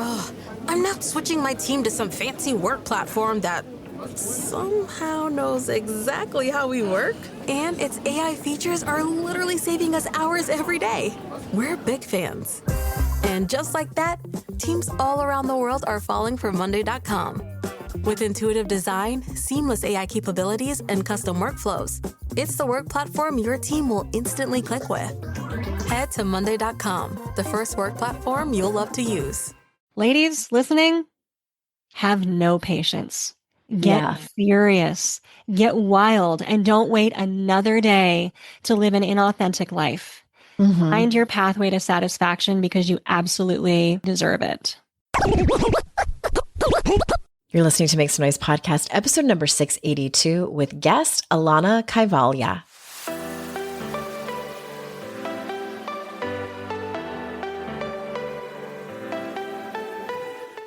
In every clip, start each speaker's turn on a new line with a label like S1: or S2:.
S1: Ugh, I'm not switching my team to some fancy work platform that somehow knows exactly how we work. And its AI features are literally saving us hours every day. We're big fans. And just like that, teams all around the world are falling for Monday.com. With intuitive design, seamless AI capabilities, and custom workflows, it's the work platform your team will instantly click with. Head to Monday.com, the first work platform you'll love to use.
S2: Ladies listening, have no patience. Get furious, get wild, and don't wait another day to live an inauthentic life. Find your pathway to satisfaction because you absolutely deserve it.
S3: You're listening to Make Some Noise podcast, episode number 682 with guest Alanna Kaivalya.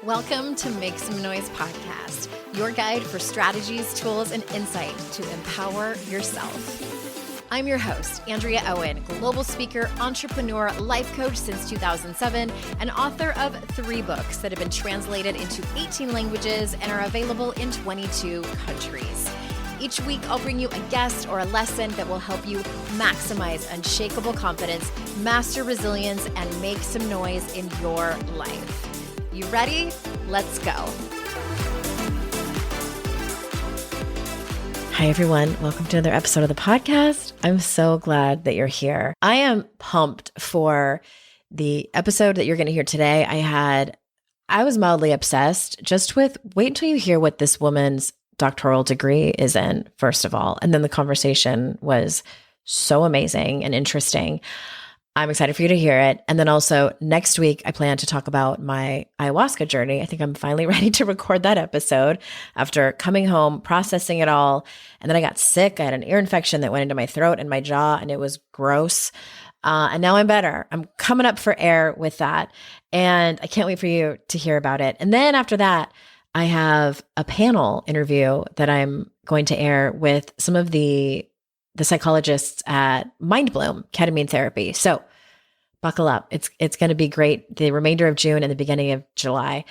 S4: Welcome to Make Some Noise podcast, your guide for strategies, tools, and insight to empower yourself. I'm your host, Andrea Owen, global speaker, entrepreneur, life coach since 2007, and author of 3 books that have been translated into 18 languages and are available in 22 countries. Each week, I'll bring you a guest or a lesson that will help you maximize unshakable confidence, master resilience, and make some noise in your life. You ready? Let's go.
S3: Hi, everyone. Welcome to another episode of the podcast. I'm so glad that you're here. I am pumped for the episode that you're going to hear today. I was mildly obsessed just with wait until you hear what this woman's doctoral degree is in, first of all. And then the conversation was so amazing and interesting. I'm excited for you to hear it. And then also next week, I plan to talk about my ayahuasca journey. I think I'm finally ready to record that episode after coming home, processing it all. And then I got sick. I had an ear infection that went into my throat and my jaw, and it was gross. And now I'm better. I'm coming up for air with that. And I can't wait for you to hear about it. And then after that, I have a panel interview that I'm going to air with some of the psychologists at Mind Bloom ketamine therapy. So buckle up. It's going to be great the remainder of June and the beginning of July.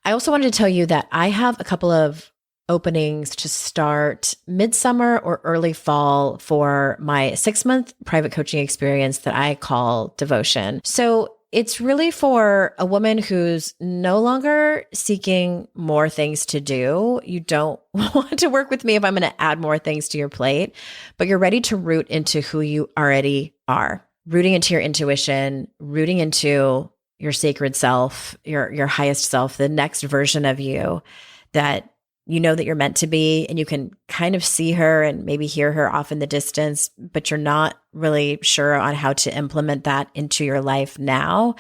S3: I also wanted to tell you that I have a couple of openings to start midsummer or early fall for my 6-month private coaching experience that I call Devotion. So it's really for a woman who's no longer seeking more things to do. You don't want to work with me if I'm going to add more things to your plate, but you're ready to root into who you already are, rooting into your intuition, rooting into your sacred self, your highest self, the next version of you that you know that you're meant to be, and you can kind of see her and maybe hear her off in the distance, but you're not really sure on how to implement that into your life now.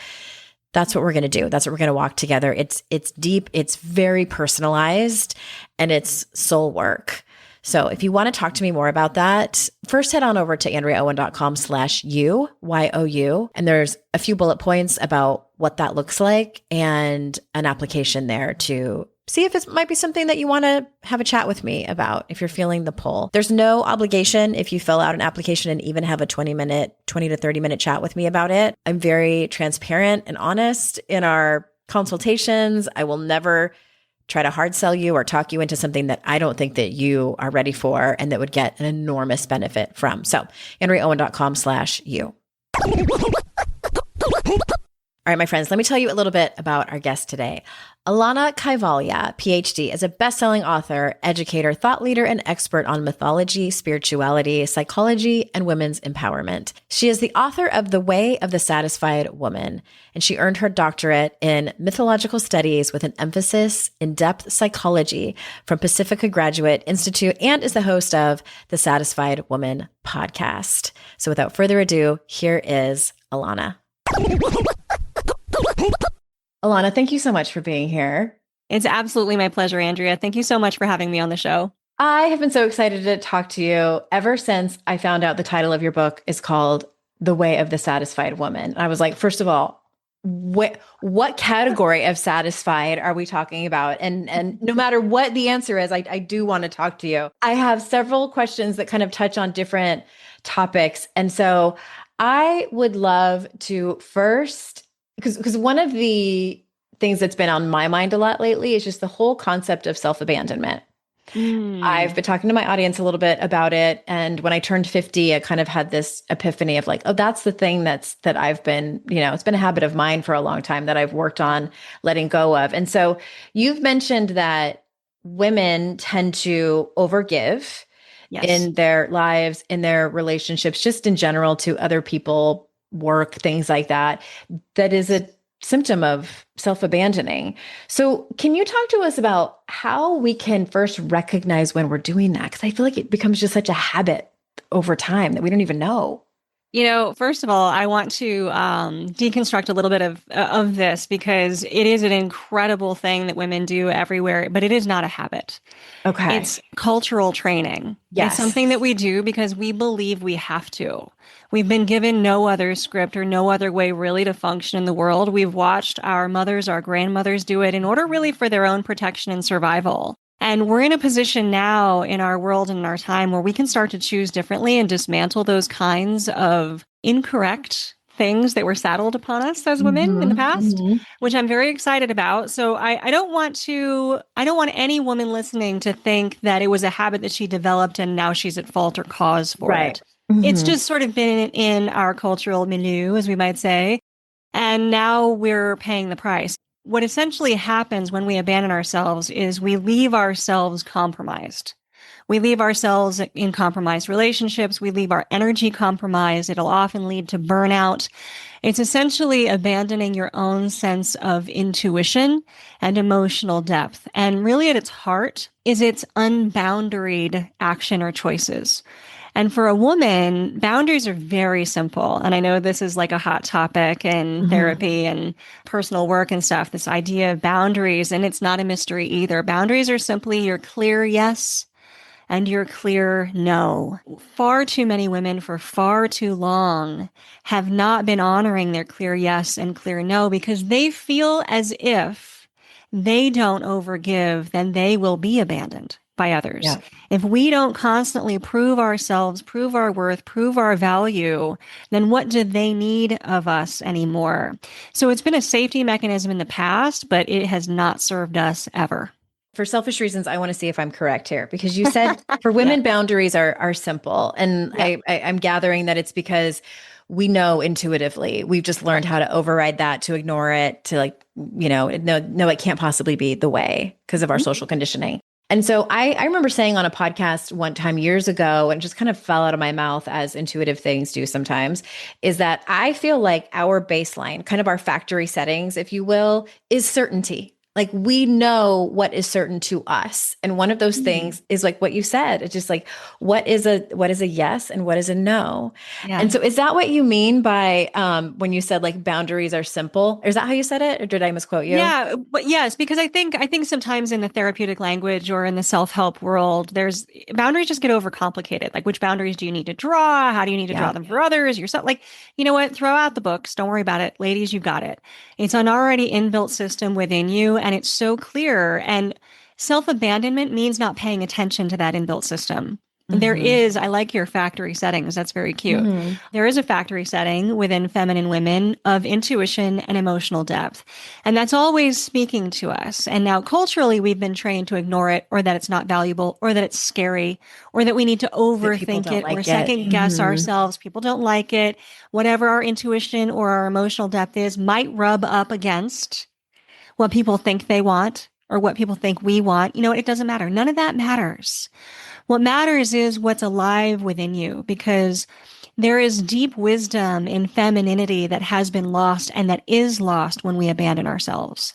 S3: That's what we're going to do. That's what we're going to walk together. It's deep, it's very personalized, and it's soul work. So if you want to talk to me more about that, first head on over to andreaowen.com/you, YOU, and there's a few bullet points about what that looks like and an application there to see if it might be something that you want to have a chat with me about if you're feeling the pull. There's no obligation if you fill out an application and even have a 20 to 30 minute chat with me about it. I'm very transparent and honest in our consultations. I will never try to hard sell you or talk you into something that I don't think that you are ready for and that would get an enormous benefit from. So andreaowen.com/you. All right, my friends, let me tell you a little bit about our guest today. Alanna Kaivalya, PhD, is a best-selling author, educator, thought leader, and expert on mythology, spirituality, psychology, and women's empowerment. She is the author of The Way of the Satisfied Woman, and she earned her doctorate in mythological studies with an emphasis in depth psychology from Pacifica Graduate Institute, and is the host of the Satisfied Woman podcast. So without further ado, here is Alanna. Alanna, thank you so much for being here.
S2: It's absolutely my pleasure, Andrea. Thank you so much for having me on the show.
S3: I have been so excited to talk to you ever since I found out the title of your book is called The Way of the Satisfied Woman. I was like, first of all, what category of satisfied are we talking about? And no matter what the answer is, I do want to talk to you. I have several questions that kind of touch on different topics. And so I would love to first, because one of the things that's been on my mind a lot lately is just the whole concept of self-abandonment. I've been talking to my audience a little bit about it. And when I turned 50, I kind of had this epiphany of like, oh, that's the thing that I've been, it's been a habit of mine for a long time that I've worked on letting go of. And so you've mentioned that women tend to overgive in their lives, in their relationships, just in general to other people, work, things like that. That is a symptom of self-abandoning. So can you talk to us about how we can first recognize when we're doing that? Because I feel like it becomes just such a habit over time that we don't even know.
S2: First of all, I want to deconstruct a little bit of this because it is an incredible thing that women do everywhere, but it is not a habit.
S3: Okay.
S2: It's cultural training.
S3: Yes.
S2: It's something that we do because we believe we have to. We've been given no other script or no other way really to function in the world. We've watched our mothers, our grandmothers do it in order really for their own protection and survival. And we're in a position now in our world and in our time where we can start to choose differently and dismantle those kinds of incorrect things that were saddled upon us as women in the past, which I'm very excited about. So I don't want any woman listening to think that it was a habit that she developed and now she's at fault or cause for it. It's just sort of been in our cultural milieu, as we might say. And now we're paying the price. What essentially happens when we abandon ourselves is we leave ourselves compromised. We leave ourselves in compromised relationships. We leave our energy compromised. It'll often lead to burnout. It's essentially abandoning your own sense of intuition and emotional depth. And really at its heart is its unboundaried action or choices. And for a woman, boundaries are very simple. And I know this is like a hot topic in therapy and personal work and stuff, this idea of boundaries. And it's not a mystery either. Boundaries are simply your clear yes and your clear no. Far too many women for far too long have not been honoring their clear yes and clear no because they feel as if they don't overgive, then they will be abandoned by others. Yeah. If we don't constantly prove ourselves, prove our worth, prove our value, then what do they need of us anymore? So it's been a safety mechanism in the past, but it has not served us ever.
S3: For selfish reasons, I want to see if I'm correct here, because you said for women, boundaries are simple. And I'm gathering that it's because we know intuitively, we've just learned how to override that, to ignore it, to no, it can't possibly be the way because of our social conditioning. And so I remember saying on a podcast one time years ago, and just kind of fell out of my mouth as intuitive things do sometimes, is that I feel like our baseline, kind of our factory settings, if you will, is certainty. Like we know what is certain to us. And one of those things is like what you said. It's just like, what is a yes and what is a no? Yeah. And so is that what you mean by when you said like boundaries are simple? Is that how you said it? Or did I misquote you?
S2: Yeah, but yes, because I think sometimes in the therapeutic language or in the self-help world, there's boundaries just get overcomplicated. Like which boundaries do you need to draw? How do you need to draw them for others? Yourself, like, you know what? Throw out the books. Don't worry about it. Ladies, you've got it. It's an already inbuilt system within you. And it's so clear. And self-abandonment means not paying attention to that inbuilt system. There is, I like your factory settings. That's very cute. There is a factory setting within feminine women of intuition and emotional depth. And that's always speaking to us. And now culturally, we've been trained to ignore it, or that it's not valuable, or that it's scary, or that we need to overthink it or second guess ourselves. People don't like it. Whatever our intuition or our emotional depth is might rub up against what people think they want or what people think we want. You know, it doesn't matter. None of that matters. What matters is what's alive within you, because there is deep wisdom in femininity that has been lost and that is lost when we abandon ourselves.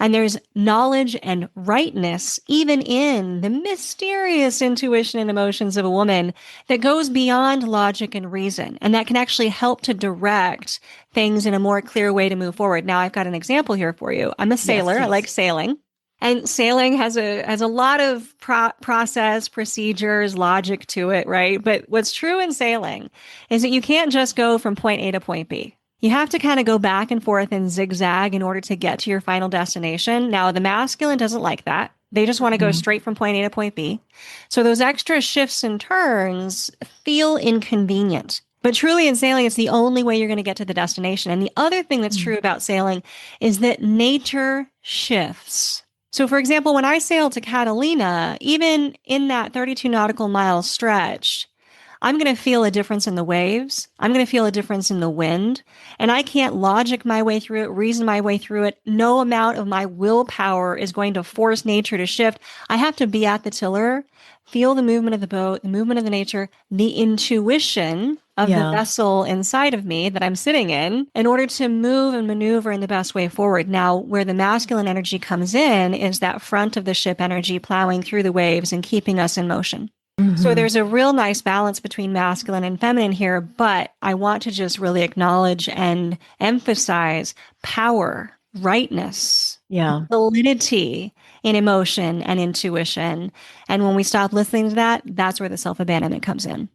S2: And there's knowledge and rightness even in the mysterious intuition and emotions of a woman that goes beyond logic and reason, and that can actually help to direct things in a more clear way to move forward. Now, I've got an example here for you. I'm a sailor. I like sailing. And sailing has a lot of process, procedures, logic to it, right? But what's true in sailing is that you can't just go from point A to point B. You have to kind of go back and forth and zigzag in order to get to your final destination. Now, the masculine doesn't like that. They just want to go straight from point A to point B. So those extra shifts and turns feel inconvenient. But truly in sailing, it's the only way you're going to get to the destination. And the other thing that's true about sailing is that nature shifts. So for example, when I sailed to Catalina, even in that 32 nautical mile stretch, I'm going to feel a difference in the waves. I'm going to feel a difference in the wind. And I can't logic my way through it, reason my way through it. No amount of my willpower is going to force nature to shift. I have to be at the tiller, feel the movement of the boat, the movement of the nature, the intuition of the vessel inside of me that I'm sitting in order to move and maneuver in the best way forward. Now, where the masculine energy comes in is that front of the ship energy plowing through the waves and keeping us in motion. So there's a real nice balance between masculine and feminine here, but I want to just really acknowledge and emphasize power, rightness, validity in emotion and intuition. And when we stop listening to that, that's where the self-abandonment comes in.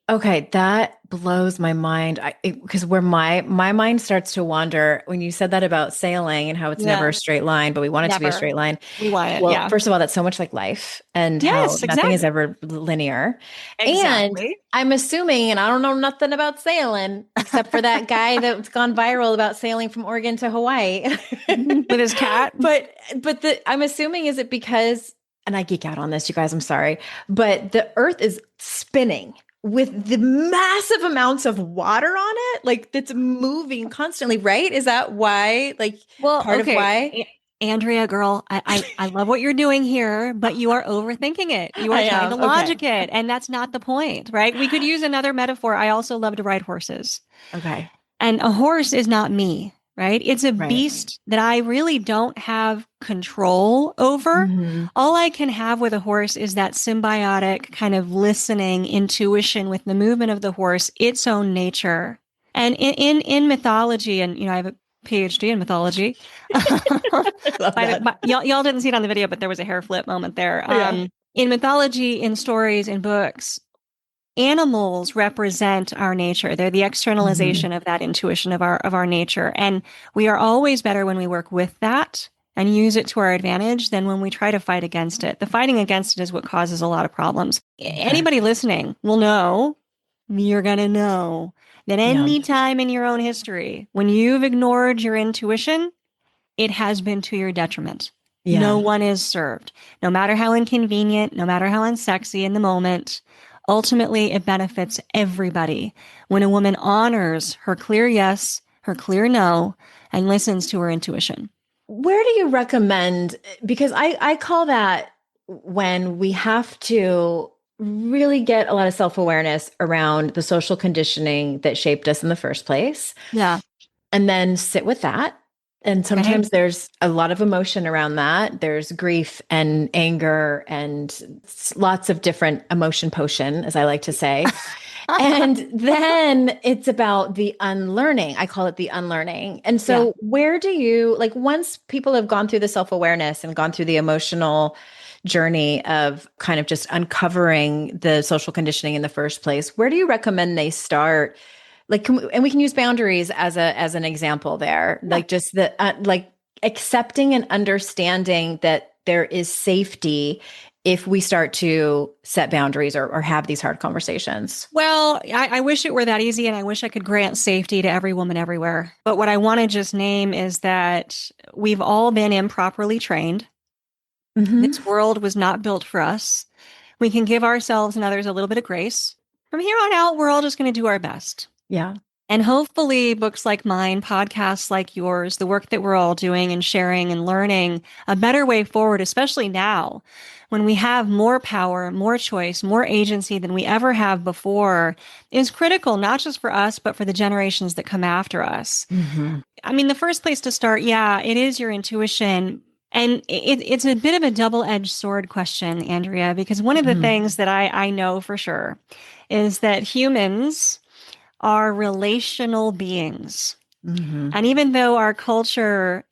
S3: Okay, that blows my mind. Because where my mind starts to wander when you said that about sailing and how it's never a straight line, but we want it to be a straight line.
S2: We want it.
S3: Well, first of all, that's so much like life and how nothing is ever linear.
S2: Exactly.
S3: And I'm assuming, and I don't know nothing about sailing except for that guy that's gone viral about sailing from Oregon to Hawaii
S2: with his cat.
S3: But I'm assuming, is it because, and I geek out on this, you guys, I'm sorry, but the earth is spinning with the massive amounts of water on it, like that's moving constantly, right? Is that why, like, part of why?
S2: Andrea, girl, I love what you're doing here, but you are overthinking it. You are trying to logic it. And that's not the point, right? We could use another metaphor. I also love to ride horses.
S3: Okay.
S2: And a horse is not me, right? It's a beast that I really don't have control over. All I can have with a horse is that symbiotic kind of listening intuition with the movement of the horse, its own nature. And in mythology, and I have a PhD in mythology. Y'all didn't see it on the video, but there was a hair flip moment there. In mythology, in stories, in books, animals represent our nature. They're the externalization of that intuition of our nature. And we are always better when we work with that and use it to our advantage than when we try to fight against it. The fighting against it is what causes a lot of problems. Anybody listening will know, you're going to know that any time in your own history, when you've ignored your intuition, it has been to your detriment. No one is served. No matter how inconvenient, no matter how unsexy in the moment, ultimately it benefits everybody when a woman honors her clear yes, her clear no, and listens to her intuition.
S3: Where do you recommend, because I call that when we have to really get a lot of self-awareness around the social conditioning that shaped us in the first place.
S2: Yeah.
S3: And then sit with that. And sometimes there's a lot of emotion around that. There's grief and anger and lots of different emotion potion, as I like to say. And then it's about the unlearning. I call it the unlearning. And so where do you, like, once people have gone through the self-awareness and gone through the emotional journey of kind of just uncovering the social conditioning in the first place, where do you recommend they start? Like, and we can use boundaries as an example there, like just the, like accepting and understanding that there is safety if we start to set boundaries or have these hard conversations.
S2: Well, I wish it were that easy, and I wish I could grant safety to every woman everywhere. But what I want to just name is that we've all been improperly trained. This world was not built for us. We can give ourselves and others a little bit of grace. From here on out, we're all just going to do our best.
S3: Yeah.
S2: And hopefully books like mine, podcasts like yours, the work that we're all doing and sharing and learning a better way forward, especially now when we have more power, more choice, more agency than we ever have before, is critical, not just for us, but for the generations that come after us. I mean, the first place to start, it is your intuition. And it's a bit of a double-edged sword question, Andrea, because one of the things that I know for sure is that humans are relational beings. And even though our culture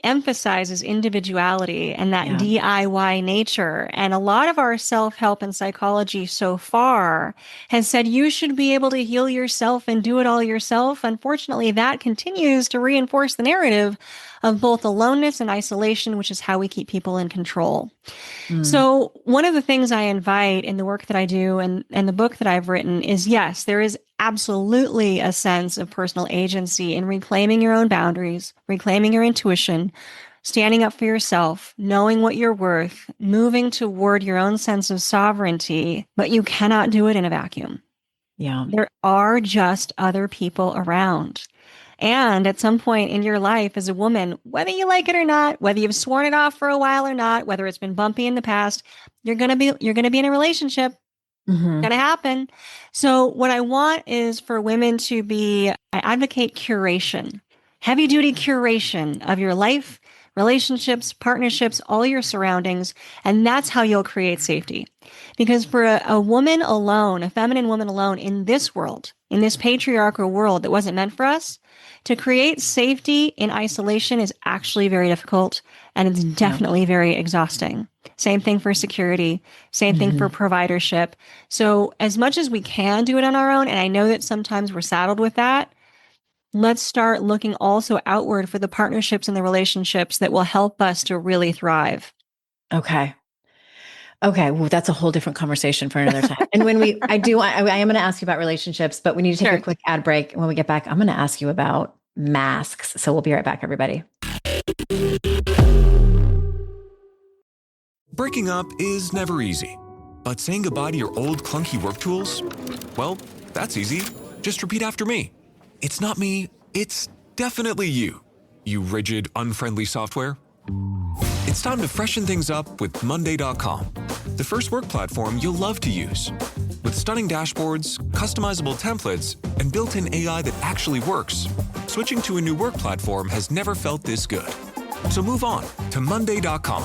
S2: emphasizes individuality and that DIY nature, and a lot of our self-help and psychology so far has said you should be able to heal yourself and do it all yourself, unfortunately, that continues to reinforce the narrative of both aloneness and isolation, which is how we keep people in control. So one of the things I invite in the work that I do and the book that I've written is, yes, there is absolutely a sense of personal agency in reclaiming your own boundaries, reclaiming your intuition, standing up for yourself, knowing what you're worth, moving toward your own sense of sovereignty, but you cannot do it in a vacuum.
S3: Yeah.
S2: There are just other people around. And at some point in your life as a woman, whether you like it or not, whether you've sworn it off for a while or not, whether it's been bumpy in the past, you're going to be in a relationship.
S3: Mm-hmm.
S2: Going to happen. So what I want is for women to I advocate curation, heavy duty curation of your life, relationships, partnerships, all your surroundings. And that's how you'll create safety. Because for a woman alone, a feminine woman alone in this world, in this patriarchal world that wasn't meant for us, to create safety in isolation is actually very difficult. And it's definitely very exhausting. Same thing for security. Same thing for providership. So as much as we can do it on our own, and I know that sometimes we're saddled with that, let's start looking also outward for the partnerships and the relationships that will help us to really thrive.
S3: Okay. Well, that's a whole different conversation for another time. And when I am going to ask you about relationships, but we need to take a quick ad break. And when we get back, I'm going to ask you about masks. So we'll be right back, everybody.
S5: Breaking up is never easy, but saying goodbye to your old clunky work tools? Well, that's easy. Just repeat after me. It's not me, it's definitely you. You rigid, unfriendly software. It's time to freshen things up with Monday.com, the first work platform you'll love to use. With stunning dashboards, customizable templates, and built-in AI that actually works, switching to a new work platform has never felt this good. So move on to Monday.com.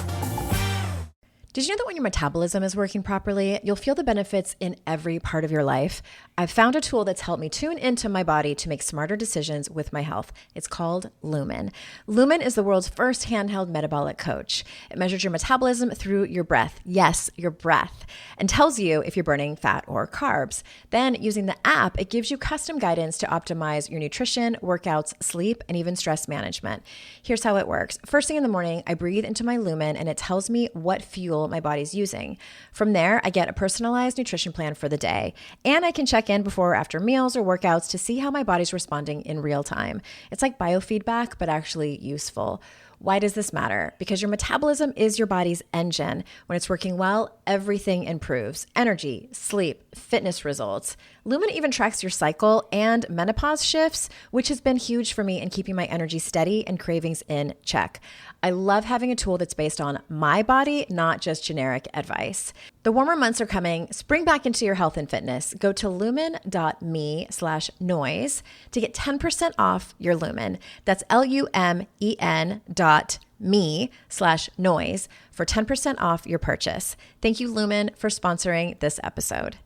S4: Did you know that when your metabolism is working properly, you'll feel the benefits in every part of your life? I've found a tool that's helped me tune into my body to make smarter decisions with my health. It's called Lumen. Lumen is the world's first handheld metabolic coach. It measures your metabolism through your breath. Yes, your breath. And tells you if you're burning fat or carbs. Then using the app, it gives you custom guidance to optimize your nutrition, workouts, sleep, and even stress management. Here's how it works. First thing in the morning, I breathe into my Lumen and it tells me what fuel my body's using. From there, I get a personalized nutrition plan for the day, and I can check in before or after meals or workouts to see how my body's responding in real time. It's like biofeedback, but actually useful. Why does this matter? Because your metabolism is your body's engine. When it's working well, everything improves. Energy, sleep, fitness results. Lumen even tracks your cycle and menopause shifts, which has been huge for me in keeping my energy steady and cravings in check. I love having a tool that's based on my body, not just generic advice. The warmer months are coming. Spring back into your health and fitness. Go to lumen.me/noise to get 10% off your Lumen. That's lumen.me/noise for 10% off your purchase. Thank you, Lumen, for sponsoring this episode.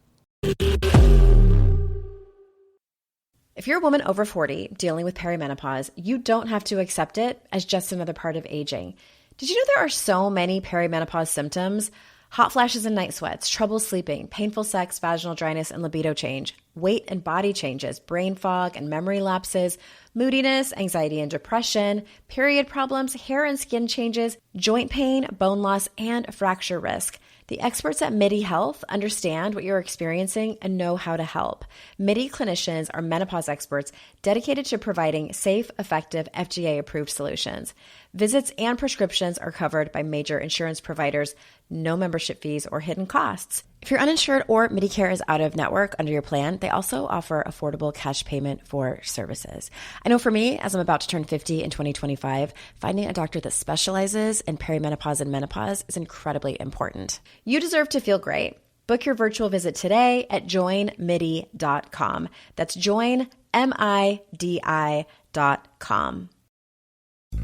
S4: If you're a woman over 40 dealing with perimenopause, you don't have to accept it as just another part of aging. Did you know there are so many perimenopause symptoms? Hot flashes and night sweats, trouble sleeping, painful sex, vaginal dryness, and libido change, weight and body changes, brain fog and memory lapses, moodiness, anxiety and depression, period problems, hair and skin changes, joint pain, bone loss, and fracture risk. The experts at MIDI Health understand what you're experiencing and know how to help. MIDI clinicians are menopause experts dedicated to providing safe, effective, FDA-approved solutions. Visits and prescriptions are covered by major insurance providers, no membership fees or hidden costs. If you're uninsured or Medicare is out of network under your plan, they also offer affordable cash payment for services. I know for me, as I'm about to turn 50 in 2025, finding a doctor that specializes in perimenopause and menopause is incredibly important. You deserve to feel great. Book your virtual visit today at joinmidi.com. That's joinmidi.com.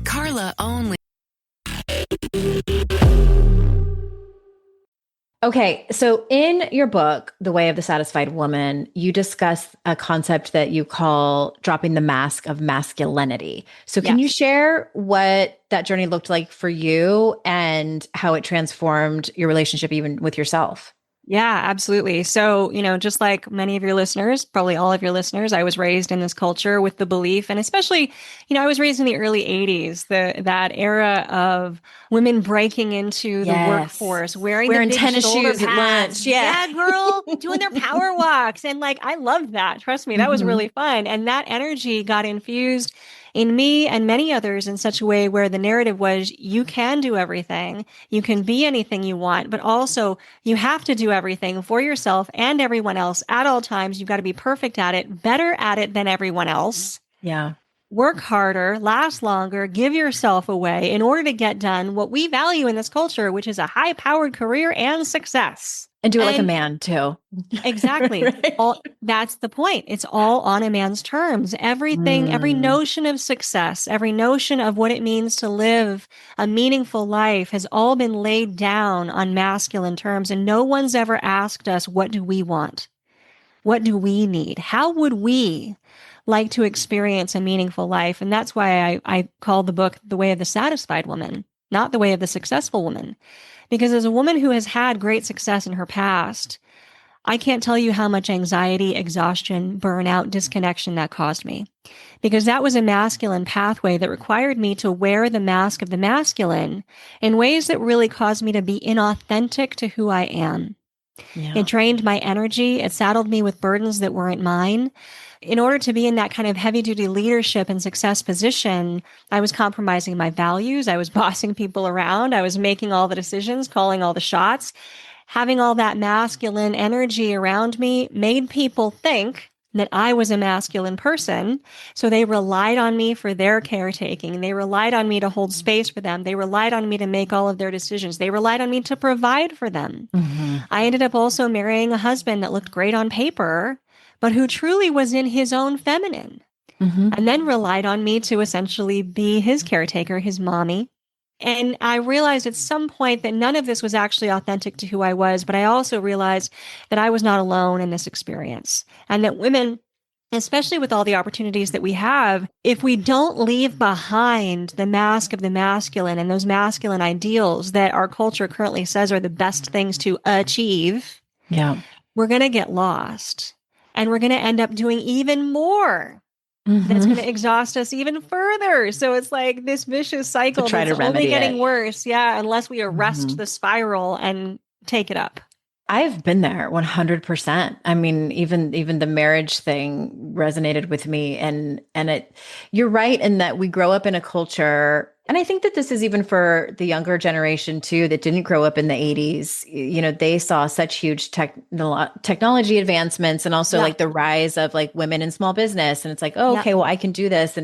S6: Carla only.
S3: Okay, so in your book, The Way of the Satisfied Woman, you discuss a concept that you call dropping the mask of masculinity. So can you share what that journey looked like for you and how it transformed your relationship even with yourself?
S2: Yeah, absolutely. So, just like many of your listeners, probably all of your listeners, I was raised in this culture with the belief, and especially, I was raised in the early 80s, that era of women breaking into the
S3: Yes.
S2: workforce, wearing the
S3: Wearing
S2: big
S3: tennis
S2: shoulder
S3: shoes at
S2: pads.
S3: lunch. Yeah.
S2: Yeah, girl, doing their power walks. And like, I loved that. Trust me, that was
S3: Mhm.
S2: really fun. And that energy got infused in me and many others in such a way where the narrative was, you can do everything. You can be anything you want, but also you have to do everything for yourself and everyone else at all times. You've got to be perfect at it, better at it than everyone else.
S3: Yeah.
S2: Work harder, last longer, give yourself away in order to get done what we value in this culture, which is a high-powered career and success.
S3: And do it like a
S2: And
S3: man too.
S2: exactly.
S3: Right?
S2: That's the point. It's all on a man's terms. Everything, every
S3: Mm.
S2: notion of success, every notion of what it means to live a meaningful life has all been laid down on masculine terms. And no one's ever asked us, what do we want? What do we need? How would we like to experience a meaningful life? And that's why I call the book The Way of the Satisfied Woman, not The Way of the Successful Woman. Because as a woman who has had great success in her past, I can't tell you how much anxiety, exhaustion, burnout, disconnection that caused me. Because that was a masculine pathway that required me to wear the mask of the masculine in ways that really caused me to be inauthentic to who I am.
S3: Yeah.
S2: It drained my energy. It saddled me with burdens that weren't mine. In order to be in that kind of heavy duty leadership and success position, I was compromising my values. I was bossing people around. I was making all the decisions, calling all the shots. Having all that masculine energy around me made people think that I was a masculine person. So they relied on me for their caretaking. They relied on me to hold space for them. They relied on me to make all of their decisions. They relied on me to provide for them.
S3: Mm-hmm.
S2: I ended up also marrying a husband that looked great on paper, but who truly was in his own feminine,
S3: Mm-hmm.
S2: and then relied on me to essentially be his caretaker, his mommy. And I realized at some point that none of this was actually authentic to who I was, but I also realized that I was not alone in this experience, and that women, especially with all the opportunities that we have, if we don't leave behind the mask of the masculine and those masculine ideals that our culture currently says are the best things to achieve,
S3: Yeah.
S2: we're going to get lost, and we're going to end up doing even more that's
S3: Mm-hmm.
S2: going to exhaust us even further. So it's like this vicious cycle
S3: try
S2: that's
S3: to
S2: only
S3: remedy
S2: getting
S3: it.
S2: worse. Yeah, unless we arrest
S3: Mhm.
S2: the spiral and take it up.
S3: I've been there 100%. I mean, even the marriage thing resonated with me, and you're right in that we grow up in a culture, and I think that this is even for the younger generation too that didn't grow up in the 80s. They saw such huge technology advancements, and also
S2: Yeah.
S3: like the rise of like women in small business, and it's like, oh,
S2: Yeah.
S3: okay, well, I can do this,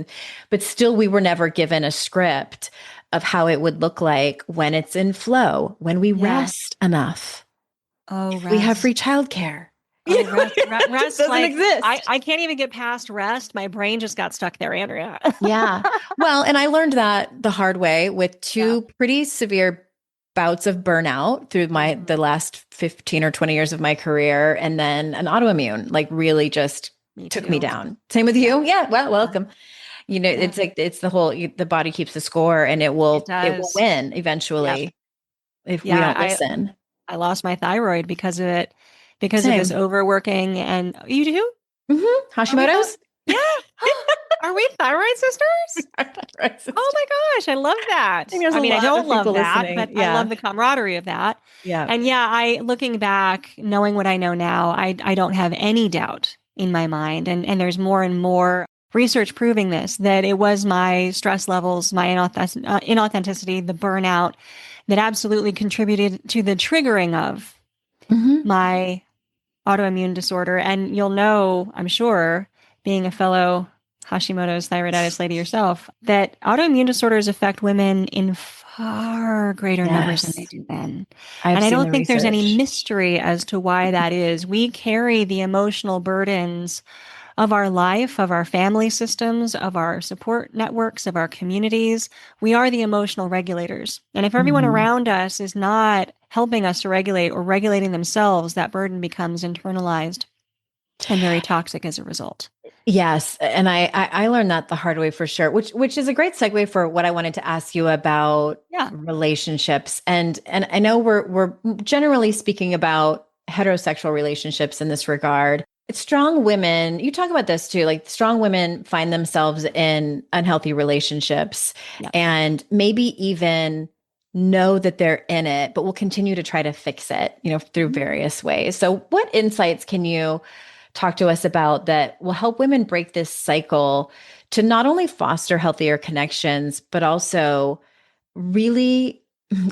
S3: but still we were never given a script of how it would look like when it's in flow, when we
S2: Yeah.
S3: rest enough.
S2: Oh,
S3: We have
S2: rest.
S3: free childcare.
S2: Oh, rest.
S3: It
S2: Rest
S3: doesn't
S2: like,
S3: exist.
S2: I can't even get past rest. My brain just got stuck there, Andrea.
S3: Yeah. Well, and I learned that the hard way with two pretty severe bouts of burnout through the last 15 or 20 years of my career, and then an autoimmune like really just took me
S2: too.
S3: down. Same with you. Yeah. Well, welcome. It's like it's the body keeps the score, and it will
S2: does.
S3: win eventually if we don't listen.
S2: I lost my thyroid because of it, because of this
S3: Same.
S2: overworking. And you do?
S3: Mm-hmm. Hashimoto's?
S2: Yeah. Are we thyroid sisters? Oh my gosh, I love that. I mean, I don't love that, but I love the camaraderie of that.
S3: Yeah.
S2: And looking back, knowing what I know now, I don't have any doubt in my mind. And there's more and more research proving this, that it was my stress levels, my inauthenticity, the burnout that absolutely contributed to the triggering of my autoimmune disorder. And you'll know, I'm sure, being a fellow Hashimoto's thyroiditis lady yourself, that autoimmune disorders affect women in far greater numbers than they do men. And I don't think there's any mystery as to why that is. We carry the emotional burdens of our life, of our family systems, of our support networks, of our communities. We are the emotional regulators. And if everyone around us is not helping us to regulate or regulating themselves, that burden becomes internalized and very toxic as a result.
S3: Yes. And I learned that the hard way for sure, which is a great segue for what I wanted to ask you about relationships. And I know we're generally speaking about heterosexual relationships in this regard. Strong women, you talk about this too, like strong women find themselves in unhealthy relationships and maybe even know that they're in it, but will continue to try to fix it, through various ways. So what insights can you talk to us about that will help women break this cycle to not only foster healthier connections, but also really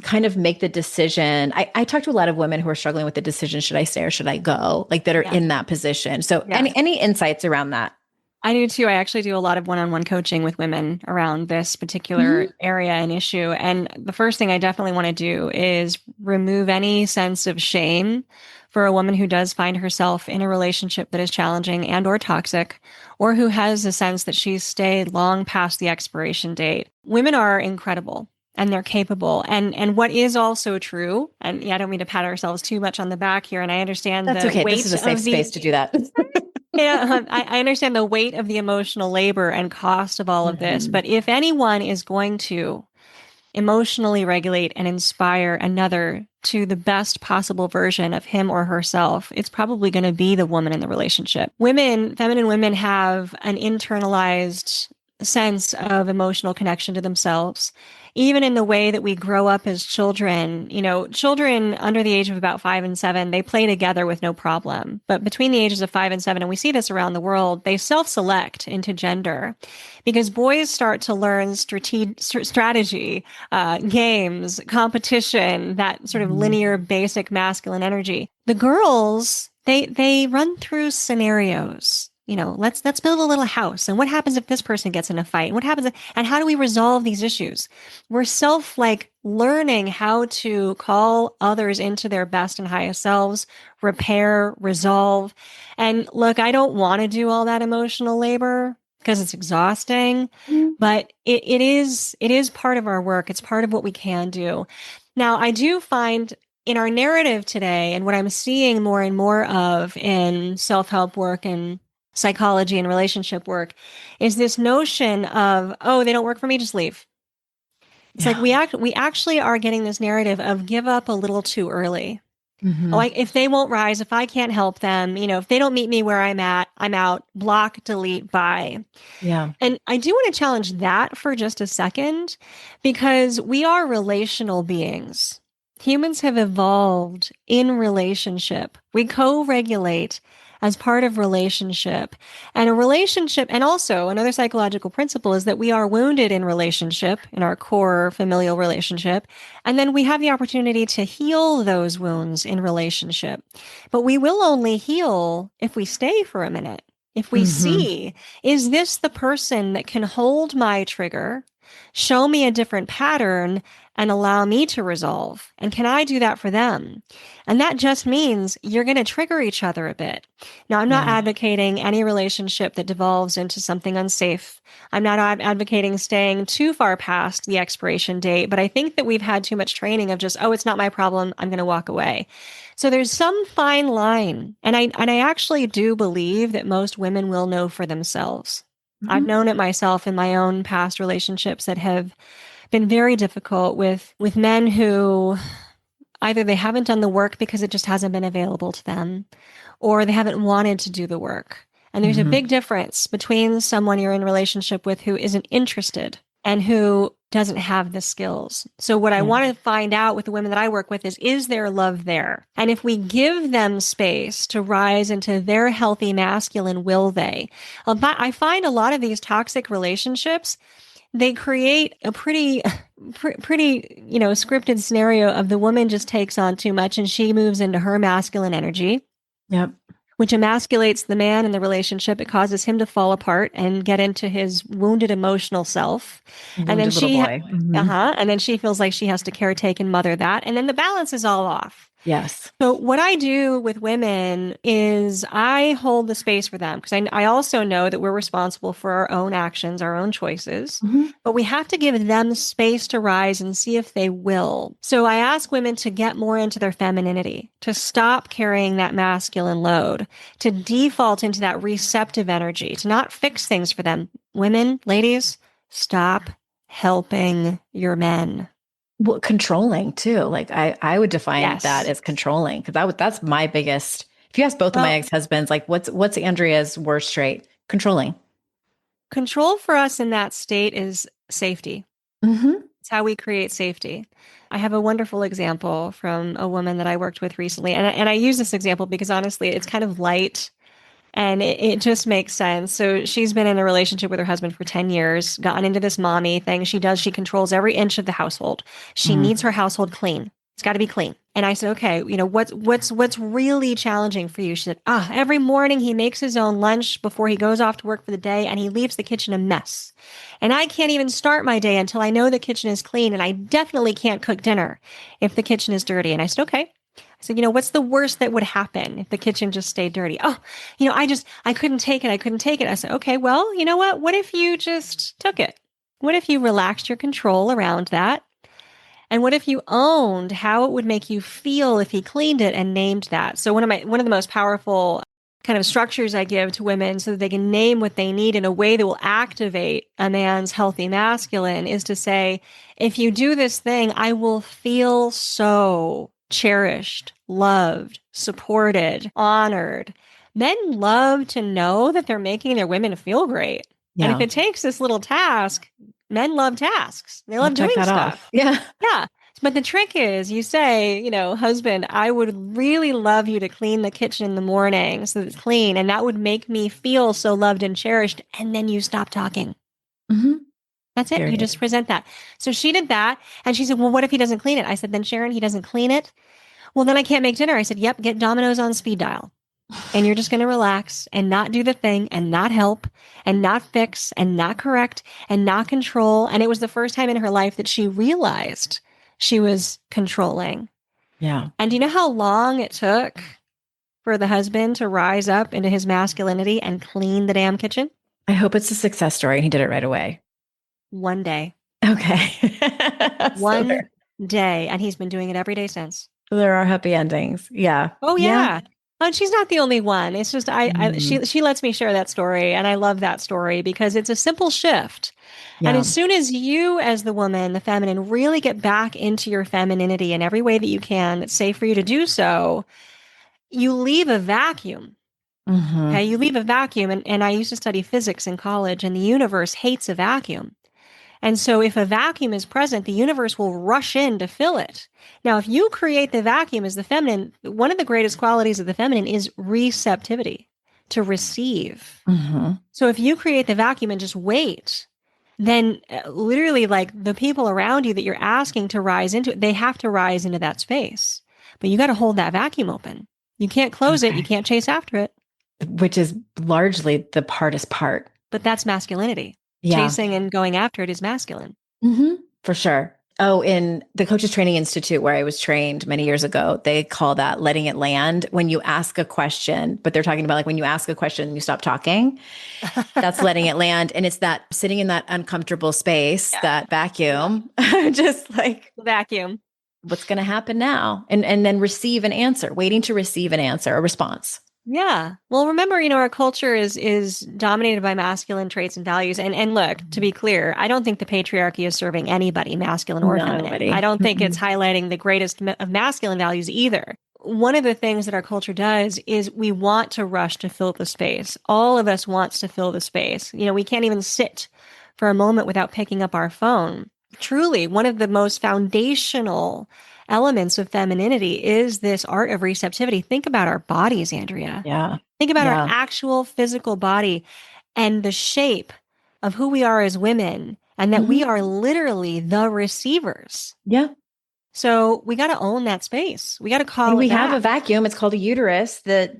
S3: kind of make the decision? I talk to a lot of women who are struggling with the decision, should I stay or should I go? Like that are in that position. So any insights around that?
S2: I do too. I actually do a lot of one-on-one coaching with women around this particular area and issue. And the first thing I definitely want to do is remove any sense of shame for a woman who does find herself in a relationship that is challenging and or toxic, or who has a sense that she's stayed long past the expiration date. Women are incredible. And they're capable. And what is also true, and I don't mean to pat ourselves too much on the back here, and I understand
S3: that's okay. This is a safe space to do that.
S2: I understand the weight of the emotional labor and cost of all of this. But if anyone is going to emotionally regulate and inspire another to the best possible version of him or herself, it's probably going to be the woman in the relationship. Feminine women have an internalized sense of emotional connection to themselves. Even in the way that we grow up as children, children under the age of about 5 and 7, they play together with no problem. But between the ages of 5 and 7, and we see this around the world, they self-select into gender because boys start to learn strategy, games, competition, that sort of linear, basic masculine energy. The girls, they run through scenarios. Let's build a little house. And what happens if this person gets in a fight? What happens? And how do we resolve these issues? We're learning how to call others into their best and highest selves, repair, resolve. And look, I don't want to do all that emotional labor because it's exhausting, but it is part of our work. It's part of what we can do. Now, I do find in our narrative today, and what I'm seeing more and more of in self-help work and psychology and relationship work, is this notion of, oh, they don't work for me, just leave. It's like we actually are getting this narrative of give up a little too early. Like if they won't rise, if I can't help them, if they don't meet me where I'm at, I'm out, block, delete, bye. Yeah. And I do want to challenge that for just a second, because we are relational beings. Humans have evolved in relationship. We co-regulate as part of relationship. And a relationship, and also another psychological principle is that we are wounded in relationship, in our core familial relationship, and then we have the opportunity to heal those wounds in relationship. But we will only heal if we stay for a minute. If we see, is this the person that can hold my trigger, show me a different pattern, and allow me to resolve? And can I do that for them? And that just means you're going to trigger each other a bit. Now, I'm not advocating any relationship that devolves into something unsafe. I'm not advocating staying too far past the expiration date, but I think that we've had too much training of just, oh, it's not my problem, I'm going to walk away. So there's some fine line. And I actually do believe that most women will know for themselves. I've known it myself in my own past relationships that have been very difficult with men who either they haven't done the work because it just hasn't been available to them, or they haven't wanted to do the work. And there's a big difference between someone you're in a relationship with who isn't interested and who doesn't have the skills. So what I want to find out with the women that I work with is there love there? And if we give them space to rise into their healthy masculine, will they? I find a lot of these toxic relationships, they create a pretty, scripted scenario of the woman just takes on too much and she moves into her masculine energy. Yep. Which emasculates the man in the relationship. It causes him to fall apart and get into his wounded emotional self. And then and then she feels like she has to caretake and mother that. And then the balance is all off. Yes. So what I do with women is I hold the space for them, because I also know that we're responsible for our own actions, our own choices, but we have to give them space to rise and see if they will. So I ask women to get more into their femininity, to stop carrying that masculine load, to default into that receptive energy, to not fix things for them. Women, ladies, stop helping your men.
S3: Well, controlling too. Like I would define that
S2: Yes.
S3: as controlling because that's my biggest. If you ask both of my
S2: Well,
S3: ex-husbands, like what's Andrea's worst trait? Controlling.
S2: control for us in that state is safety.
S3: Mm-hmm.
S2: It's how we create safety. I have a wonderful example from a woman that I worked with recently. And I use this example because honestly, it's kind of light and it just makes sense. So she's been in a relationship with her husband for 10 years, gotten into this mommy thing. She controls every inch of the household. She
S3: Mm-hmm.
S2: needs her household clean. It's got to be clean. And I said, okay, what's really challenging for you? She said, every morning he makes his own lunch before he goes off to work for the day and he leaves the kitchen a mess. And I can't even start my day until I know the kitchen is clean. And I definitely can't cook dinner if the kitchen is dirty. And I said, okay. I said, what's the worst that would happen if the kitchen just stayed dirty? I couldn't take it. I couldn't take it. I said, okay, well, you know what? What if you just took it? What if you relaxed your control around that? And what if you owned how it would make you feel if he cleaned it and named that? So one of the most powerful kind of structures I give to women so that they can name what they need in a way that will activate a man's healthy masculine is to say, if you do this thing, I will feel so cherished, loved, supported, honored. Men love to know that they're making their women feel great.
S3: Yeah.
S2: And if it takes this little task, men love tasks. They
S3: I'll
S2: love
S3: check
S2: doing
S3: that
S2: stuff.
S3: off. Yeah.
S2: Yeah. But the trick is you say, husband, I would really love you to clean the kitchen in the morning so that it's clean. And that would make me feel so loved and cherished. And then you stop talking.
S3: Mm-hmm.
S2: That's it.
S3: Period.
S2: You just present that. So she did that. And she said, well, what if he doesn't clean it? I said, then Sharon, he doesn't clean it. Well, then I can't make dinner. I said, yep, get Domino's on speed dial. And you're just going to relax and not do the thing and not help and not fix and not correct and not control. And it was the first time in her life that she realized she was controlling.
S3: Yeah.
S2: And do you know how long it took for the husband to rise up into his masculinity and clean the damn kitchen?
S3: I hope it's a success story and he did it right away.
S2: One day.
S3: Okay.
S2: One day. And he's been doing it every day since.
S3: There are happy endings. Yeah.
S2: Oh, yeah. And she's not the only one. It's just she lets me share that story. And I love that story because it's a simple shift. Yeah. And as soon as you, as the woman, the feminine, really get back into your femininity in every way that you can, it's safe for you to do so, you leave a vacuum.
S3: Mm-hmm.
S2: Okay. You leave a vacuum. And I used to study physics in college, and the universe hates a vacuum. And so if a vacuum is present, the universe will rush in to fill it. Now, if you create the vacuum as the feminine, one of the greatest qualities of the feminine is receptivity, to receive.
S3: Mm-hmm.
S2: So if you create the vacuum and just wait, then literally like the people around you that you're asking to rise into, they have to rise into that space. But you got to hold that vacuum open. You can't close it. You can't chase after it.
S3: Which is largely the hardest part.
S2: But that's masculinity.
S3: Yeah.
S2: Chasing and going after it is masculine.
S3: Mm-hmm. For sure. Oh, in the Coaches Training Institute where I was trained many years ago, they call that letting it land. When you ask a question, but they're talking about like when you ask a question and you stop talking, that's letting it land. And it's that sitting in that uncomfortable space, that vacuum, just like
S2: vacuum.
S3: What's going to happen now? And then receive an answer, waiting to receive an answer, a response.
S2: Yeah. Well, remember, our culture is dominated by masculine traits and values. And look, to be clear, I don't think the patriarchy is serving anybody, masculine or feminine. I don't think it's highlighting the greatest of masculine values either. One of the things that our culture does is we want to rush to fill the space. All of us wants to fill the space. We can't even sit for a moment without picking up our phone. Truly, one of the most foundational elements of femininity is this art of receptivity. Think about our bodies, Andrea.
S3: Yeah.
S2: Think about our actual physical body and the shape of who we are as women, and that we are literally the receivers.
S3: Yeah.
S2: So we got to own that space. We got to call it
S3: we
S2: back.
S3: have a vacuum. It's called a uterus that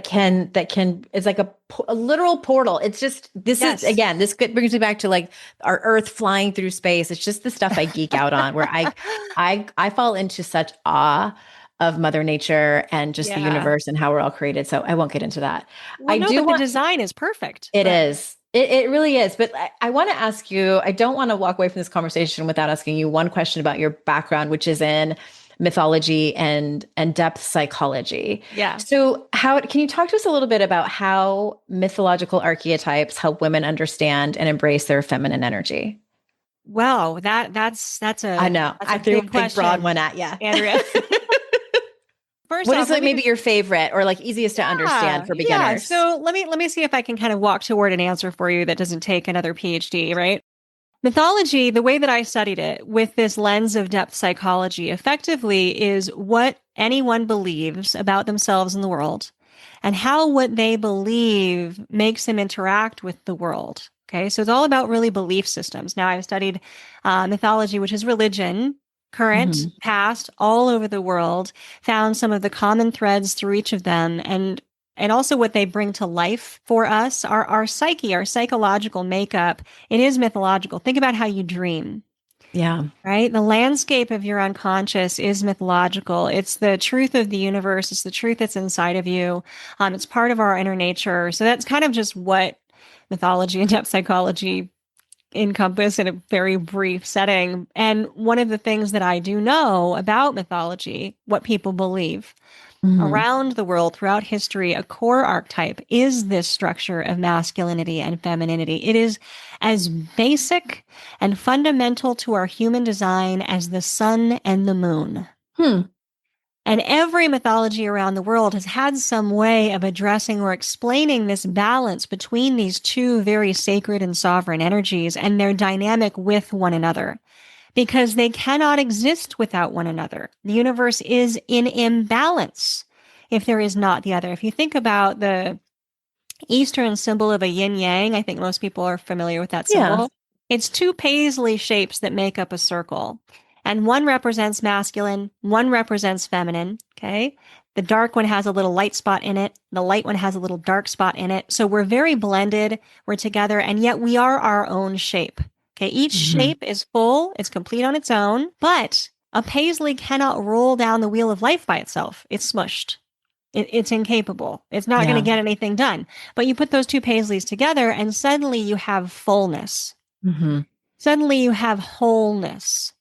S3: can it's like a literal portal. It's just, this is, again, this brings me back to like our earth flying through space. It's just the stuff I geek out on where I fall into such awe of Mother Nature and just the universe and how we're all created. So I won't get into that.
S2: Well, the design is perfect.
S3: It is. It really is. But I want to ask you, I don't want to walk away from this conversation without asking you one question about your background, which is in mythology and depth psychology.
S2: Yeah.
S3: So can you talk to us a little bit about how mythological archetypes help women understand and embrace their feminine energy?
S2: Wow, that's
S3: I know.
S2: that's
S3: I
S2: a
S3: threw a
S2: big
S3: big broad
S2: question,
S3: one at you.
S2: Andrea. First
S3: What
S2: off,
S3: is like maybe your favorite or like easiest to understand for
S2: yeah.
S3: beginners?
S2: So let me see if I can kind of walk toward an answer for you that doesn't take another PhD, right? Mythology, the way that I studied it with this lens of depth psychology, effectively is what anyone believes about themselves in the world and how what they believe makes them interact with the world. Okay, so it's all about really belief systems. Now, I've studied mythology, which is religion, current, past, all over the world, found some of the common threads through each of them, and also what they bring to life for us, our psyche, our psychological makeup. It is mythological. Think about how you dream.
S3: Yeah.
S2: Right? The landscape of your unconscious is mythological. It's the truth of the universe. It's the truth that's inside of you. It's part of our inner nature. So that's kind of just what mythology and depth psychology encompass in a very brief setting. And one of the things that I do know about mythology, what people believe around the world throughout history, a core archetype is this structure of masculinity and femininity. It is as basic and fundamental to our human design as the sun and the moon. And every mythology around the world has had some way of addressing or explaining this balance between these two very sacred and sovereign energies and their dynamic with one another, because they cannot exist without one another. The universe is in imbalance if there is not the other. If you think about the Eastern symbol of a yin yang, I think most people are familiar with that symbol.
S3: Yeah.
S2: It's two paisley shapes that make up a circle. And one represents masculine, one represents feminine. Okay. The dark one has a little light spot in it. The light one has a little dark spot in it. So we're very blended. We're together, and yet we are our own shape. Okay. Each shape is full. It's complete on its own, but a paisley cannot roll down the wheel of life by itself. It's smushed. It's incapable. It's not going to get anything done. But you put those two paisleys together and suddenly you have fullness. Suddenly you have wholeness.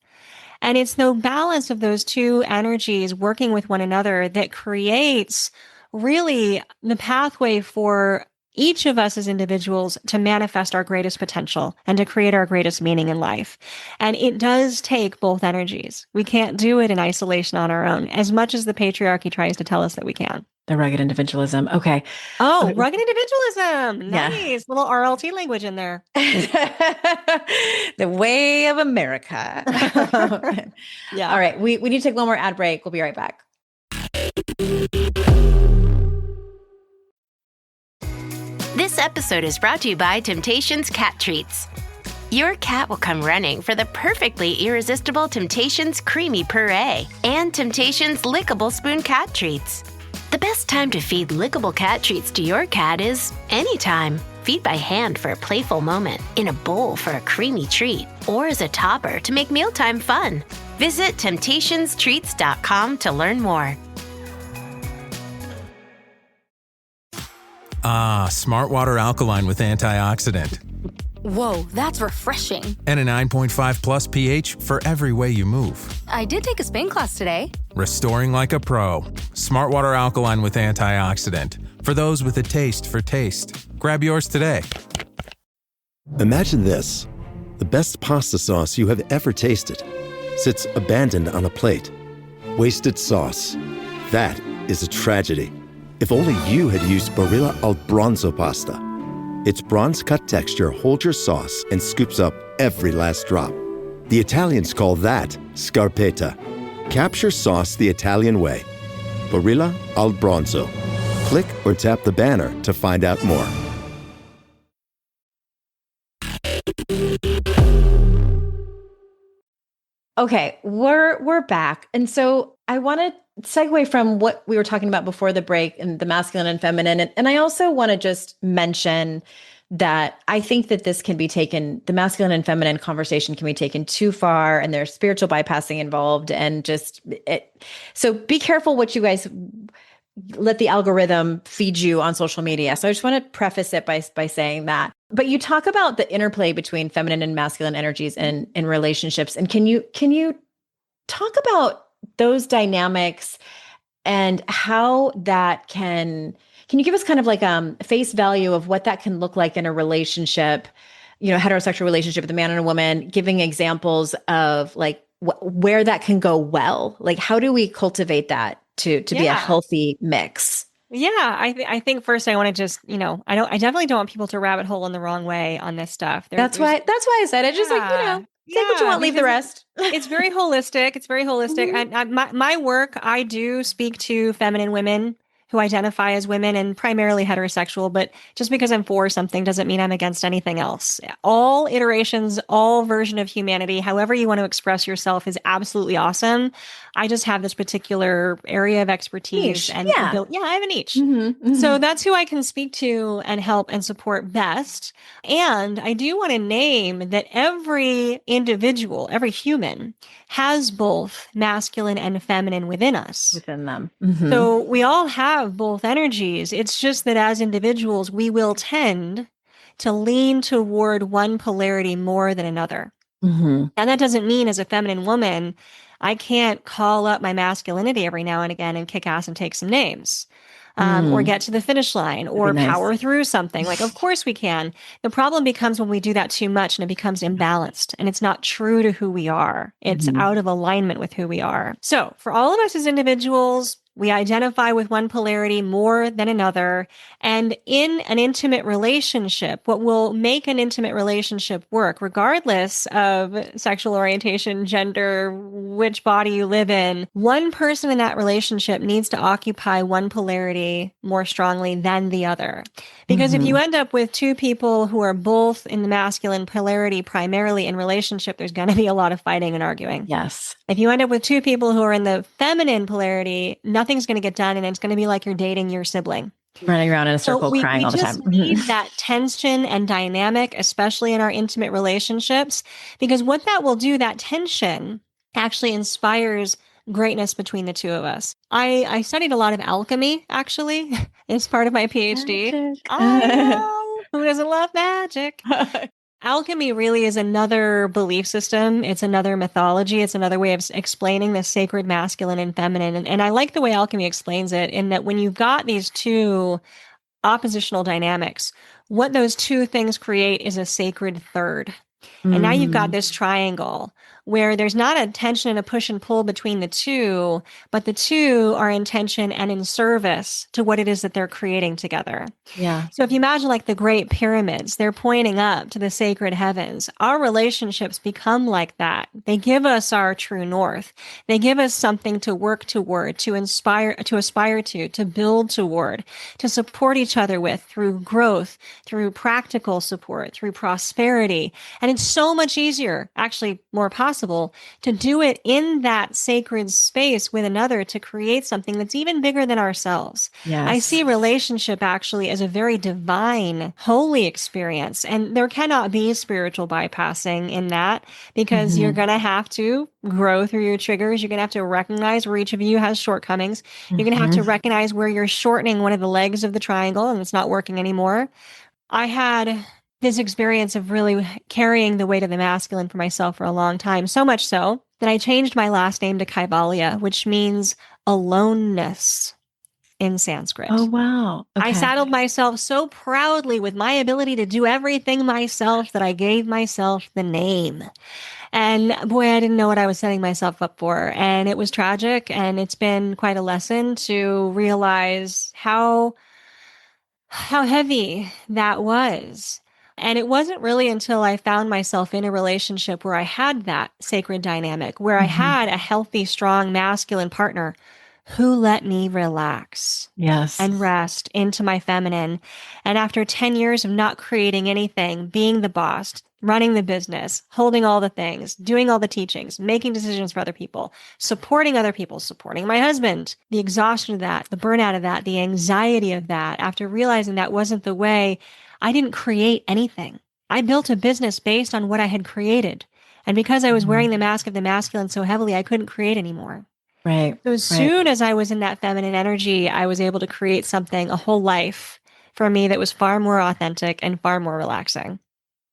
S2: And it's the balance of those two energies working with one another that creates really the pathway for each of us as individuals to manifest our greatest potential and to create our greatest meaning in life. And it does take both energies. We can't do it in isolation on our own, as much as the patriarchy tries to tell us that we can.
S3: The rugged individualism. Okay.
S2: Oh, rugged individualism.
S3: Yeah.
S2: Nice. Little RLT language in there.
S3: The way of America.
S2: Yeah.
S3: All right. We need to take one more ad break. We'll be right back.
S7: This episode is brought to you by Temptations Cat Treats. Your cat will come running for the perfectly irresistible Temptations Creamy Puree and Temptations Lickable Spoon Cat Treats. The best time to feed lickable cat treats to your cat is anytime. Feed by hand for a playful moment, in a bowl for a creamy treat, or as a topper to make mealtime fun. Visit temptationstreats.com to learn more.
S8: Smart Water Alkaline with antioxidant.
S1: Whoa, that's refreshing.
S8: And a 9.5 plus pH for every way you move.
S1: I did take a Spain class today.
S8: Restoring like a pro. Smart Water Alkaline with antioxidant. For those with a taste for taste. Grab yours today.
S9: Imagine this. The best pasta sauce you have ever tasted sits abandoned on a plate. Wasted sauce. That is a tragedy. If only you had used Barilla al Bronzo pasta. Its bronze-cut texture holds your sauce and scoops up every last drop. The Italians call that scarpetta. Capture sauce the Italian way. Barilla al Bronzo. Click or tap the banner to find out more.
S3: Okay, we're back. And so I want to segue from what we were talking about before the break and the masculine and feminine. And I also want to just mention that I think that this can be taken, the masculine and feminine conversation can be taken too far, and there's spiritual bypassing involved, and just it. So be careful what you guys let the algorithm feed you on social media. So I just want to preface it by saying that. But you talk about the interplay between feminine and masculine energies in relationships. And can you talk about those dynamics and how that can you give us kind of like face value of what that can look like in a relationship heterosexual relationship with a man and a woman, giving examples of like where that can go well. Like, how do we cultivate that to be a healthy mix?
S2: Yeah, I think first I want to just, I definitely don't want people to rabbit hole in the wrong way on this stuff.
S3: That's why I said it. Just take what you want, leave the rest.
S2: It's very holistic. It's very holistic.
S3: Mm-hmm.
S2: And my work, I do speak to feminine women who identify as women and primarily heterosexual, but just because I'm for something doesn't mean I'm against anything else. All iterations, all version of humanity, however you want to express yourself is absolutely awesome. I just have this particular area of expertise I have a niche.
S3: Mm-hmm.
S2: So that's who I can speak to and help and support best. And I do want to name that every individual, every human has both masculine and feminine within us.
S3: Within them.
S2: Mm-hmm. So we all have both energies. It's just that as individuals, we will tend to lean toward one polarity more than another.
S3: Mm-hmm.
S2: And that doesn't mean as a feminine woman, I can't call up my masculinity every now and again and kick ass and take some names. Or get to the finish line or power through something. Like, of course we can. The problem becomes when we do that too much and it becomes imbalanced and it's not true to who we are. It's out of alignment with who we are. So for all of us as individuals, we identify with one polarity more than another. And in an intimate relationship, what will make an intimate relationship work, regardless of sexual orientation, gender, which body you live in, one person in that relationship needs to occupy one polarity more strongly than the other. Because if you end up with two people who are both in the masculine polarity primarily in relationship, there's going to be a lot of fighting and arguing.
S3: Yes.
S2: If you end up with two people who are in the feminine polarity, nothing's going to get done and it's going to be like you're dating your sibling.
S3: Running around in a circle crying all the time.
S2: We just need that tension and dynamic, especially in our intimate relationships, because what that will do, that tension actually inspires greatness between the two of us. I studied a lot of alchemy, actually, as part of my PhD. I know. Who doesn't love magic? Alchemy really is another belief system. It's another mythology. It's another way of explaining the sacred masculine and feminine. And I like the way alchemy explains it in that when you've got these two oppositional dynamics, what those two things create is a sacred third. And now you've got this triangle where there's not a tension and a push and pull between the two, but the two are in tension and in service to what it is that they're creating together.
S3: Yeah.
S2: So if you imagine like the great pyramids, they're pointing up to the sacred heavens. Our relationships become like that. They give us our true north. They give us something to work toward, to aspire to build toward, to support each other with through growth, through practical support, through prosperity. And it's so much easier, actually more possible, to do it in that sacred space with another to create something that's even bigger than ourselves.
S3: Yes.
S2: I see relationship actually as a very divine, holy experience. And there cannot be spiritual bypassing in that because you're going to have to grow through your triggers. You're going to have to recognize where each of you has shortcomings. You're going to have to recognize where you're shortening one of the legs of the triangle and it's not working anymore. I had this experience of really carrying the weight of the masculine for myself for a long time, so much so that I changed my last name to Kaivalya, which means aloneness in Sanskrit.
S3: Oh, wow. Okay.
S2: I saddled myself so proudly with my ability to do everything myself that I gave myself the name. And boy, I didn't know what I was setting myself up for. And it was tragic. And it's been quite a lesson to realize how heavy that was. And it wasn't really until I found myself in a relationship where I had that sacred dynamic, where I had a healthy, strong, masculine partner who let me relax and rest into my feminine. And after 10 years of not creating anything, being the boss, running the business, holding all the things, doing all the teachings, making decisions for other people, supporting my husband, the exhaustion of that, the burnout of that, the anxiety of that, after realizing that wasn't the way, I didn't create anything. I built a business based on what I had created. And because I was wearing the mask of the masculine so heavily, I couldn't create anymore.
S3: Right.
S2: So as soon as I was in that feminine energy, I was able to create something, a whole life for me that was far more authentic and far more relaxing.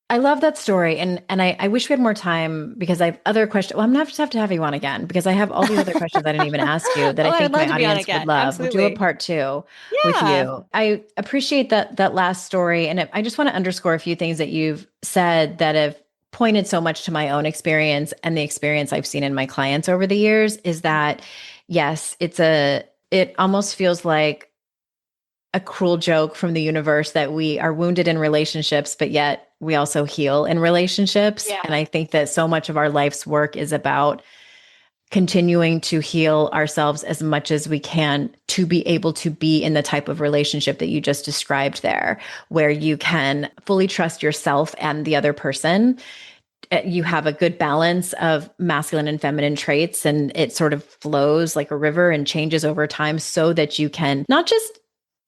S3: I love that story. And I wish we had more time because I have other questions. Well, I'm going to have to have you on again because I have all these other questions I didn't even ask you that
S2: Oh,
S3: I
S2: I'd
S3: think
S2: love
S3: my
S2: to be on
S3: audience would
S2: again.
S3: love. We'll do a
S2: Absolutely.
S3: part 2 with
S2: Yeah.
S3: you. I appreciate that last story. And I just want to underscore a few things that you've said that have pointed so much to my own experience and the experience I've seen in my clients over the years is that, yes, it almost feels like a cruel joke from the universe that we are wounded in relationships, but yet we also heal in relationships.
S2: Yeah.
S3: And I think that so much of our life's work is about continuing to heal ourselves as much as we can to be able to be in the type of relationship that you just described there, where you can fully trust yourself and the other person. You have a good balance of masculine and feminine traits, and it sort of flows like a river and changes over time so that you can not just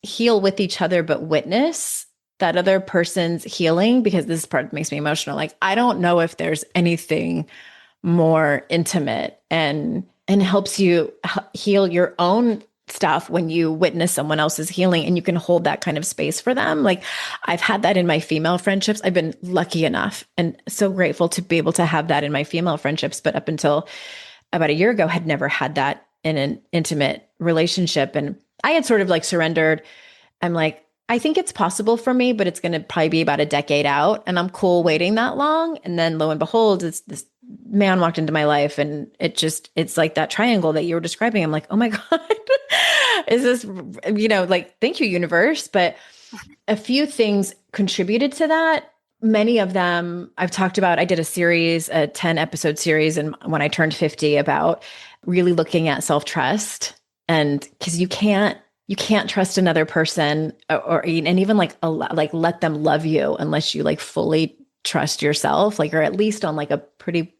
S3: heal with each other, but witness that other person's healing, because this part makes me emotional. Like, I don't know if there's anything more intimate and helps you heal your own stuff when you witness someone else's healing and you can hold that kind of space for them. Like, I've had that in my female friendships. I've been lucky enough and so grateful to be able to have that in my female friendships. But up until about a year ago, had never had that in an intimate relationship. And I had sort of like surrendered. I'm like, I think it's possible for me, but it's going to probably be about a decade out. And I'm cool waiting that long. And then lo and behold, it's this man walked into my life and it's like that triangle that you were describing. I'm like, oh my God, is this, like, thank you, universe. But a few things contributed to that. Many of them I've talked about. I did a 10-episode series, and when I turned 50, about really looking at self-trust. And because you can't trust another person and even like let them love you unless you like fully trust yourself, like, or at least on like a pretty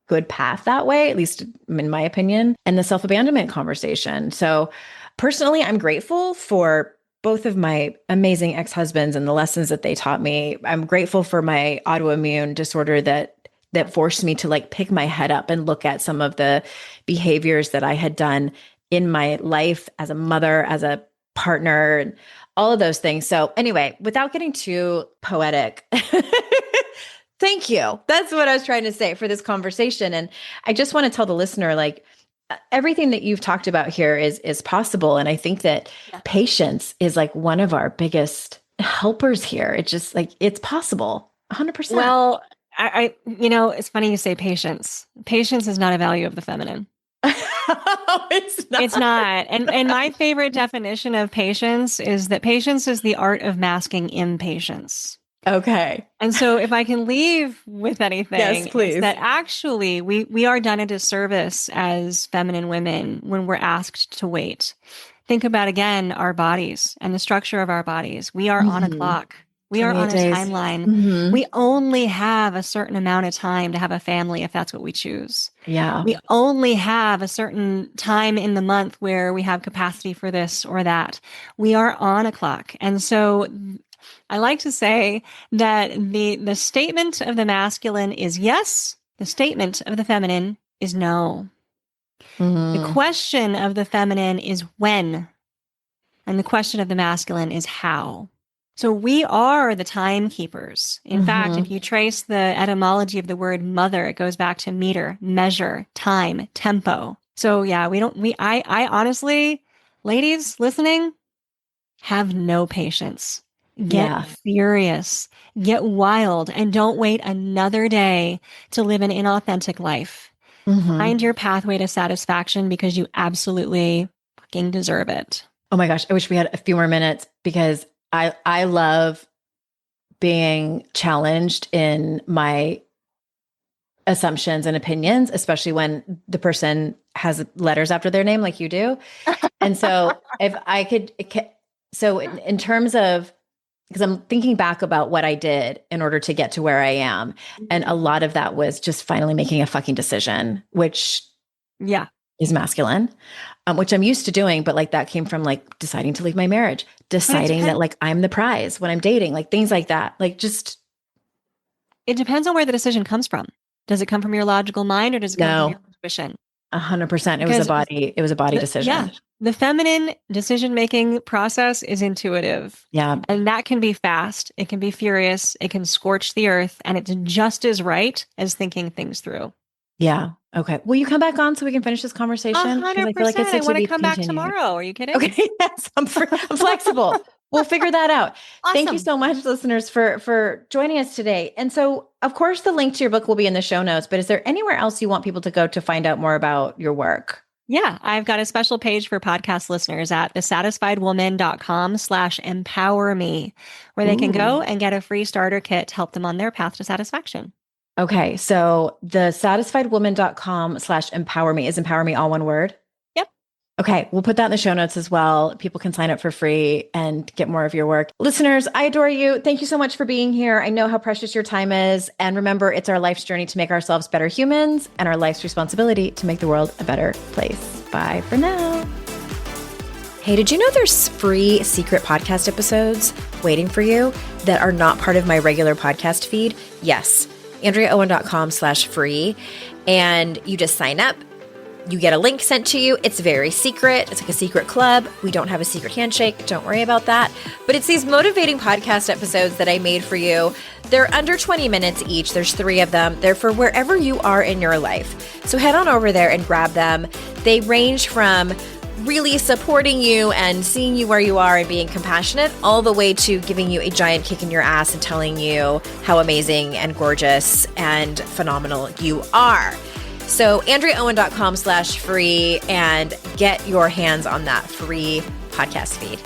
S3: good path that way, at least in my opinion. And the self-abandonment conversation. So personally, I'm grateful for both of my amazing ex-husbands and the lessons that they taught me. I'm grateful for my autoimmune disorder that forced me to like pick my head up and look at some of the behaviors that I had done in my life as a mother, as a partner, and all of those things. So anyway, without getting too poetic, thank you. That's what I was trying to say for this conversation. And I just want to tell the listener, like, everything that you've talked about here is possible. And I think that patience is like one of our biggest helpers here. It's just like, it's possible 100%.
S2: Well, I it's funny you say patience. Patience is not a value of the feminine. It's not. And my favorite definition of patience is that patience is the art of masking impatience.
S3: Okay.
S2: And so if I can leave with anything,
S3: yes, please.
S2: It's that actually we are done a disservice as feminine women when we're asked to wait. Think about, again, our bodies and the structure of our bodies. We are on a clock. We are on a timeline. We only have a certain amount of time to have a family if that's what we choose.
S3: Yeah.
S2: We only have a certain time in the month where we have capacity for this or that. We are on a clock. And so I like to say that the statement of the masculine is yes. The statement of the feminine is no. The question of the feminine is when. And the question of the masculine is how. So we are the timekeepers. In fact, if you trace the etymology of the word mother, it goes back to meter, measure, time, tempo. So yeah, I honestly, ladies listening, have no patience. Get furious, get wild, and don't wait another day to live an inauthentic life. Find your pathway to satisfaction because you absolutely fucking deserve it.
S3: Oh my gosh, I wish we had a few more minutes because I love being challenged in my assumptions and opinions, especially when the person has letters after their name like you do. And so if I could, so in terms of, because I'm thinking back about what I did in order to get to where I am. And a lot of that was just finally making a fucking decision, which is masculine, which I'm used to doing. But like that came from like deciding to leave my marriage, deciding that like I'm the prize when I'm dating, like things like that. Like just.
S2: It depends on where the decision comes from. Does it come from your logical mind or does it come from your intuition?
S3: 100%. It was a body decision.
S2: Yeah. The feminine decision-making process is intuitive.
S3: Yeah.
S2: And that can be fast. It can be furious. It can scorch the earth. And it's just as right as thinking things through.
S3: Yeah. Okay. Will you come back on so we can finish this conversation?
S2: 100%.
S3: I feel like it's
S2: I want to
S3: be
S2: come back
S3: continued.
S2: tomorrow. Are you kidding?
S3: Okay. Yes. I'm flexible. We'll figure that out.
S2: Awesome.
S3: Thank you so much, listeners, for joining us today. And so, of course, the link to your book will be in the show notes, but is there anywhere else you want people to go to find out more about your work?
S2: Yeah, I've got a special page for podcast listeners at thesatisfiedwoman.com/empowerme, where they can go and get a free starter kit to help them on their path to satisfaction.
S3: Okay. So thesatisfiedwoman.com/empowerme. Is empower me all one word?
S2: Yep.
S3: Okay. We'll put that in the show notes as well. People can sign up for free and get more of your work. Listeners, I adore you. Thank you so much for being here. I know how precious your time is. And remember, it's our life's journey to make ourselves better humans and our life's responsibility to make the world a better place. Bye for now. Hey, did you know there's free secret podcast episodes waiting for you that are not part of my regular podcast feed? Yes. AndreaOwen.com/free. And you just sign up. You get a link sent to you. It's very secret. It's like a secret club. We don't have a secret handshake. Don't worry about that. But it's these motivating podcast episodes that I made for you. They're under 20 minutes each. There's 3 of them. They're for wherever you are in your life. So head on over there and grab them. They range from really supporting you and seeing you where you are and being compassionate, all the way to giving you a giant kick in your ass and telling you how amazing and gorgeous and phenomenal you are. So AndreaOwen.com/free and get your hands on that free podcast feed.